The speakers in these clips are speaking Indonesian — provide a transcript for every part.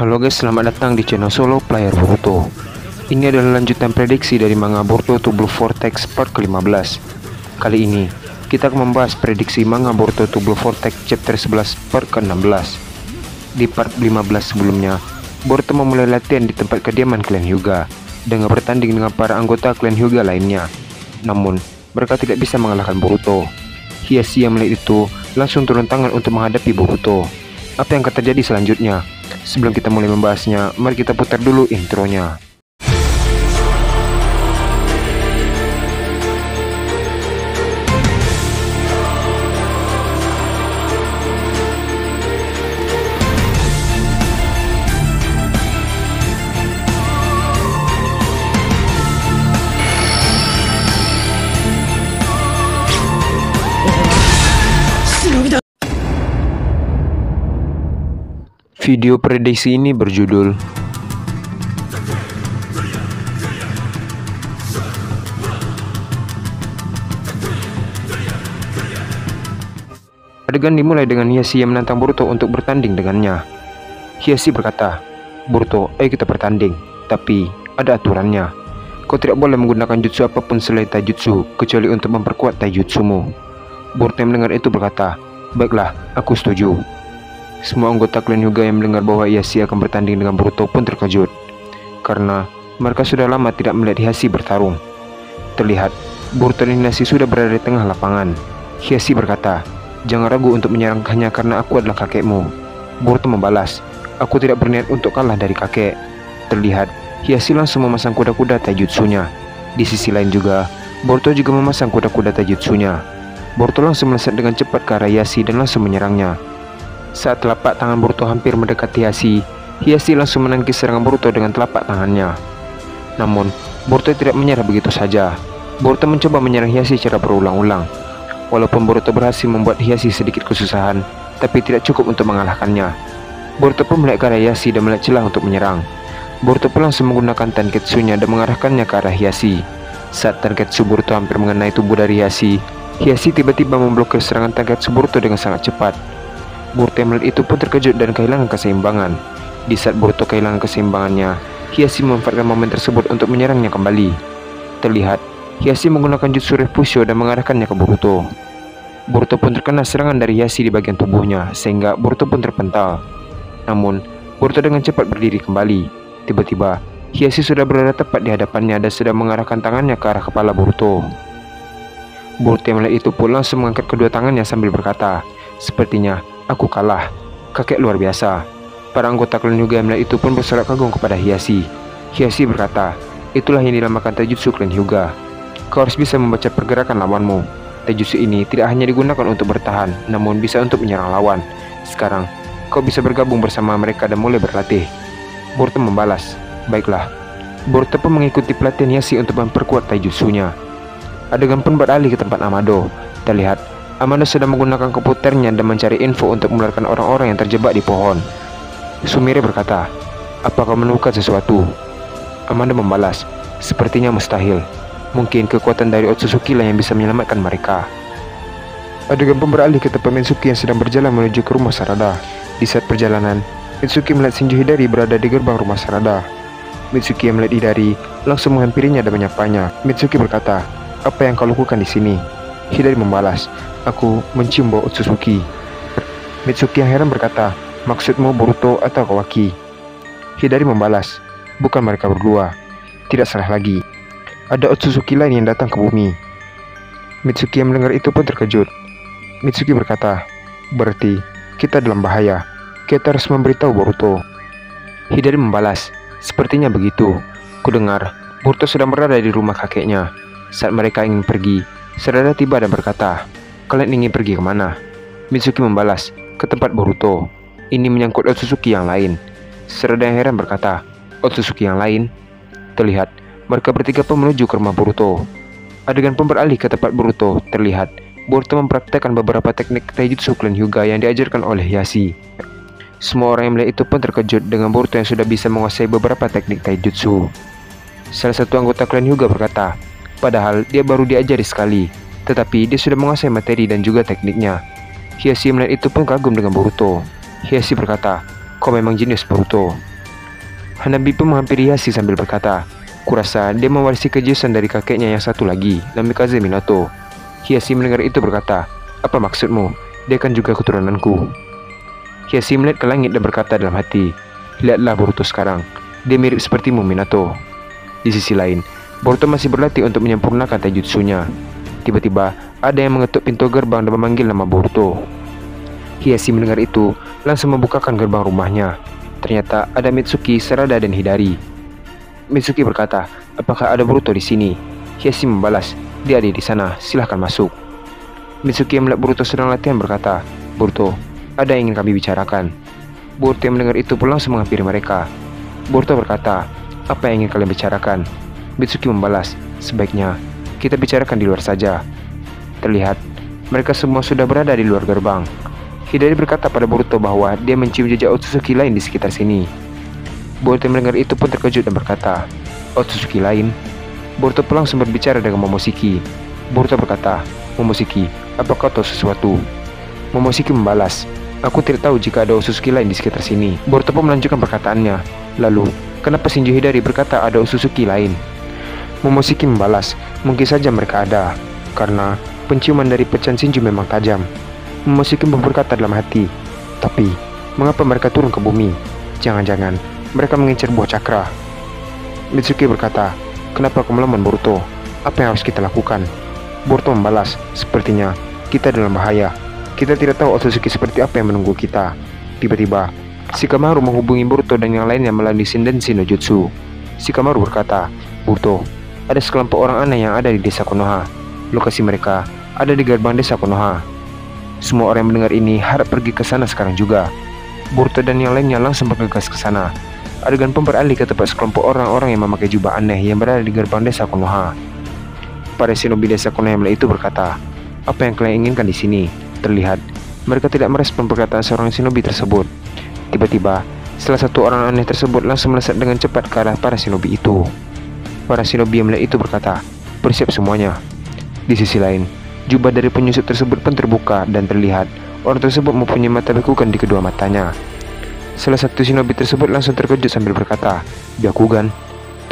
Halo guys, selamat datang di channel Solo Player Boruto. Ini adalah lanjutan prediksi dari manga Boruto to Blue Vortex part ke-15. Kali ini, kita akan membahas prediksi manga Boruto to Blue Vortex chapter 11 part ke-16. Di part 15 sebelumnya, Boruto memulai latihan di tempat kediaman klan Hyuga dengan bertanding dengan para anggota klan Hyuga lainnya. Namun, mereka tidak bisa mengalahkan Boruto. Hiashi yang melihat itu langsung turun tangan untuk menghadapi Boruto. Apa yang akan terjadi selanjutnya? Sebelum kita mulai membahasnya, mari kita putar dulu intronya. Video prediksi ini berjudul Adegan dimulai dengan Hiashi yang menantang Boruto untuk bertanding dengannya. Hiashi berkata, "Boruto, ayo kita bertanding, tapi ada aturannya. Kau tidak boleh menggunakan jutsu apapun selain taijutsu, kecuali untuk memperkuat taijutsumu." Boruto yang mendengar itu berkata, "Baiklah, aku setuju." Semua anggota klan Hyuga yang mendengar bahwa Hiashi akan bertanding dengan Boruto pun terkejut, karena mereka sudah lama tidak melihat Hiashi bertarung. Terlihat, Boruto dan Hiashi sudah berada di tengah lapangan. Hiashi berkata, "Jangan ragu untuk menyerang hanya karena aku adalah kakekmu." Boruto membalas, "Aku tidak berniat untuk kalah dari kakek." Terlihat, Hiashi langsung memasang kuda-kuda taijutsunya. Di sisi lain juga, Boruto juga memasang kuda-kuda taijutsunya. Boruto langsung melesat dengan cepat ke arah Hiashi dan langsung menyerangnya. Saat telapak tangan Boruto hampir mendekati Hiashi, Hiashi langsung menangkis serangan Boruto dengan telapak tangannya. Namun, Boruto tidak menyerah begitu saja. Boruto mencoba menyerang Hiashi secara berulang-ulang. Walaupun Boruto berhasil membuat Hiashi sedikit kesusahan, tapi tidak cukup untuk mengalahkannya. Boruto pun melihat ke arah Hiashi dan melihat celah untuk menyerang. Boruto pun langsung menggunakan tanketsunya dan mengarahkannya ke arah Hiashi. Saat tanketsu Boruto hampir mengenai tubuh dari Hiashi, Hiashi tiba-tiba memblokir serangan tanketsu Boruto dengan sangat cepat. Boruto yang melihat itu pun terkejut dan kehilangan keseimbangan. Di saat Boruto kehilangan keseimbangannya, Hiashi memanfaatkan momen tersebut untuk menyerangnya kembali. Terlihat, Hiashi menggunakan jutsu Refusio dan mengarahkannya ke Boruto. Boruto pun terkena serangan dari Hiashi di bagian tubuhnya, sehingga Boruto pun terpental. Namun, Boruto dengan cepat berdiri kembali. Tiba-tiba, Hiashi sudah berada tepat di hadapannya dan sedang mengarahkan tangannya ke arah kepala Boruto. Boruto yang melihat itu pun langsung mengangkat kedua tangannya sambil berkata, "Sepertinya aku kalah. Kakek luar biasa." Para anggota klan Hyuga yang melihat itu pun bersorak kagum kepada Hiashi. Hiashi berkata, "Itulah yang dinamakan taijutsu klan Hyuga. Kau harus bisa membaca pergerakan lawanmu. Taijutsu ini tidak hanya digunakan untuk bertahan, namun bisa untuk menyerang lawan. Sekarang, kau bisa bergabung bersama mereka dan mulai berlatih." Boruto membalas, "Baiklah." Boruto pun mengikuti pelatihan Hiashi untuk memperkuat taijutsunya. Adegan pun beralih ke tempat Amado. Terlihat, Amado sedang menggunakan komputernya dan mencari info untuk mengeluarkan orang-orang yang terjebak di pohon. Sumire berkata, "Apa kau menemukan sesuatu?" Amado membalas, "Sepertinya mustahil. Mungkin kekuatan dari Otsutsuki lah yang bisa menyelamatkan mereka." Adegan pun beralih ke tempat Mitsuki yang sedang berjalan menuju ke rumah Sarada. Di saat perjalanan, Mitsuki melihat Shinjo Hidari berada di gerbang rumah Sarada. Mitsuki yang melihat Hidari langsung menghampirinya dan menyapanya. Mitsuki berkata, "Apa yang kau lakukan di sini?" Hidari membalas, "Aku mencium bau Otsutsuki." Mitsuki yang heran berkata, "Maksudmu Boruto atau Kawaki?" Hidari membalas, "Bukan mereka berdua. Tidak salah lagi. Ada Otsutsuki lain yang datang ke bumi." Mitsuki yang mendengar itu pun terkejut. Mitsuki berkata, "Berarti kita dalam bahaya. Kita harus memberitahu Boruto." Hidari membalas, "Sepertinya begitu. Kudengar Boruto sedang berada di rumah kakeknya." Saat mereka ingin pergi, Sarada tiba dan berkata, "Kalian ingin pergi kemana?" Mitsuki membalas, "Ke tempat Boruto. Ini menyangkut Otsutsuki yang lain." Sarada yang heran berkata, "Otsutsuki yang lain?" Terlihat, mereka bertiga pun menuju ke rumah Boruto. Adegan pun beralih ke tempat Boruto. Terlihat, Boruto mempraktekkan beberapa teknik taijutsu klan Hyuga yang diajarkan oleh Hiashi. Semua orang yang melihat itu pun terkejut dengan Boruto yang sudah bisa menguasai beberapa teknik taijutsu. Salah satu anggota klan Hyuga berkata, padahal dia baru diajari sekali, tetapi dia sudah menguasai materi dan juga tekniknya. Hiashi melihat itu pun kagum dengan Boruto. Hiashi berkata, Kau memang jenius, Boruto. Hanabi pun menghampiri Hiashi sambil berkata, kurasa dia mewarisi kejeniusan dari kakeknya yang satu lagi, Namikaze Minato. Hiashi mendengar itu berkata, apa maksudmu? Dia kan juga keturunanku. Hiashi melihat ke langit dan berkata dalam hati, lihatlah Boruto sekarang, dia mirip sepertimu, Minato. Di sisi lain, Boruto masih berlatih untuk menyempurnakan taijutsunya. Tiba-tiba, ada yang mengetuk pintu gerbang dan memanggil nama Boruto. Hiashi mendengar itu, langsung membukakan gerbang rumahnya. Ternyata ada Mitsuki, Sarada, dan Hidari. Mitsuki berkata, apakah ada Boruto di sini? Hiashi membalas, dia ada di sana, silahkan masuk. Mitsuki yang melihat Boruto sedang latihan berkata, Boruto, ada yang ingin kami bicarakan. Boruto yang mendengar itu pun langsung menghampiri mereka. Boruto berkata, apa yang ingin kalian bicarakan? Mitsuki membalas, sebaiknya kita bicarakan di luar saja. Terlihat, mereka semua sudah berada di luar gerbang. Hidari berkata pada Boruto bahwa dia mencium jejak Otsutsuki lain di sekitar sini. Boruto yang mendengar itu pun terkejut dan berkata, Otsutsuki lain? Boruto pun langsung berbicara dengan Momoshiki. Boruto berkata, Momoshiki, apa kau tahu sesuatu? Momoshiki membalas, aku tidak tahu jika ada Otsutsuki lain di sekitar sini. Boruto pun melanjutkan perkataannya, lalu, kenapa Shinjo Hidari berkata ada Otsutsuki lain? Momoshiki membalas, mungkin saja mereka ada, karena penciuman dari pecahan Shinjo memang tajam. Momoshiki berkata dalam hati, tapi mengapa mereka turun ke bumi? Jangan-jangan mereka mengincar buah cakra. Mitsuki berkata, kenapa kau melawan Boruto? Apa yang harus kita lakukan? Boruto membalas, sepertinya kita dalam bahaya. Kita tidak tahu Otsutsuki seperti apa yang menunggu kita. Tiba-tiba, Shikamaru menghubungi Boruto dan yang lainnya melalui Shindenshi no Jutsu. Shikamaru berkata, Boruto, ada sekelompok orang aneh yang ada di desa Konoha. Lokasi mereka ada di gerbang desa Konoha. Semua orang yang mendengar ini harap pergi ke sana sekarang juga. Boruto dan yang lainnya langsung bergegas ke sana. Adegan pun beralih ke tempat sekelompok orang-orang yang memakai jubah aneh yang berada di gerbang desa Konoha. Para shinobi desa Konoha yang itu berkata, apa yang kalian inginkan di sini? Terlihat mereka tidak merespon perkataan seorang shinobi tersebut. Tiba-tiba, salah satu orang aneh tersebut langsung melesat dengan cepat ke arah para shinobi itu. Para shinobi yang melihat itu berkata, bersiap semuanya. Di sisi lain, jubah dari penyusup tersebut pun terbuka dan terlihat orang tersebut mempunyai mata bekukan di kedua matanya. Salah satu shinobi tersebut langsung terkejut sambil berkata, Byakugan.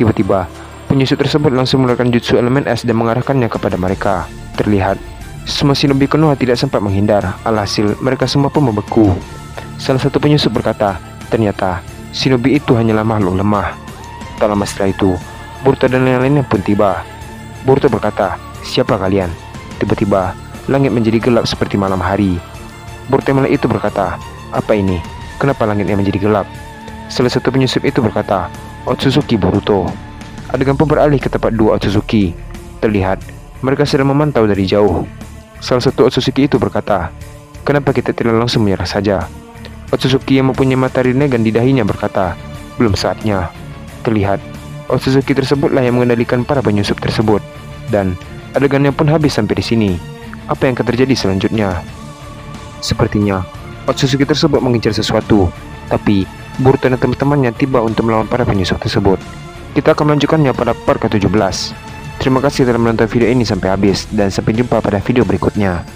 Tiba-tiba, penyusup tersebut langsung mengeluarkan jutsu elemen es dan mengarahkannya kepada mereka. Terlihat, semua shinobi Konoha tidak sempat menghindar, alhasil mereka semua pun membeku. Salah satu penyusup berkata, ternyata shinobi itu hanyalah makhluk lemah. Tak lama setelah itu, Boruto dan yang lainnya pun tiba. Boruto berkata, siapa kalian? Tiba-tiba, langit menjadi gelap seperti malam hari. Boruto yang melihat itu berkata, apa ini? Kenapa langitnya menjadi gelap? Salah satu penyusup itu berkata, Otsutsuki Boruto. Adegan pun beralih ke tempat dua Otsutsuki. Terlihat, mereka sedang memantau dari jauh. Salah satu Otsutsuki itu berkata, kenapa kita tidak langsung menyerah saja? Otsutsuki yang mempunyai mata Rinnegan di dahinya berkata, belum saatnya. Terlihat, Otsutsuki tersebutlah yang mengendalikan para penyusup tersebut. Dan adegannya pun habis sampai di sini. Apa yang akan terjadi selanjutnya? Sepertinya Otsutsuki tersebut mengincar sesuatu, tapi Boruto dan teman-temannya tiba untuk melawan para penyusup tersebut. Kita akan melanjutkannya pada part ke-17. Terima kasih telah menonton video ini sampai habis, dan sampai jumpa pada video berikutnya.